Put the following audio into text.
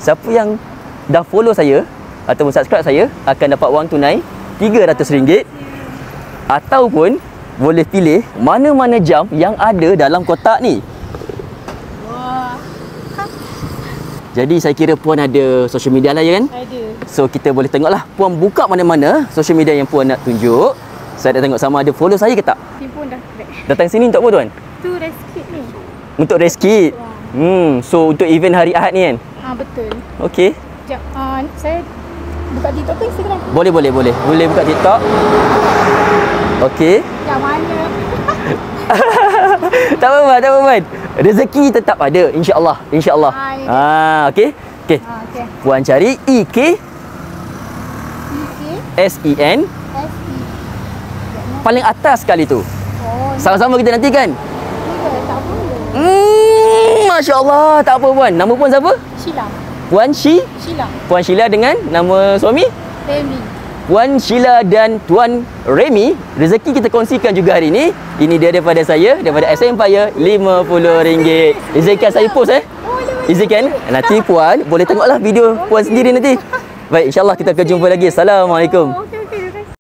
siapa yang dah follow saya ataupun subscribe saya akan dapat wang tunai RM300 ataupun boleh pilih mana-mana jam yang ada dalam kotak ni. Wah. Jadi saya kira Puan ada social media lah, ya kan? Ada. So kita boleh tengoklah Puan buka mana-mana social media yang Puan nak tunjuk. Saya nak tengok sama ada follow saya ke tak. Timpun dah crack. Datang sini untuk apa tuan? Tu reskit ni. Untuk reskit. So untuk event hari Ahad ni kan? Betul. Okey. Sekejap. Saya buka TikTok ke Instagram? Boleh buka TikTok. Okey. Yang mana? Tak apa. Rezeki tetap ada, insya-Allah. Okey. Okey. Puan cari EK SEN paling atas sekali tu. Sama-sama kita nantikan. Tak boleh. Masya-Allah, tak apa Puan. Nama Puan siapa? Sheila. Sheila. Puan Sheila dengan nama suami? Remy. Puan Sheila dan Tuan Remy, rezeki kita kongsikan juga hari ini. Ini dia daripada saya, daripada SM Empire, RM50. Izinkan saya post Izinkan. Nanti Puan boleh tengoklah video Puan sendiri nanti. Baik, insya-Allah kita akan jumpa lagi. Assalamualaikum.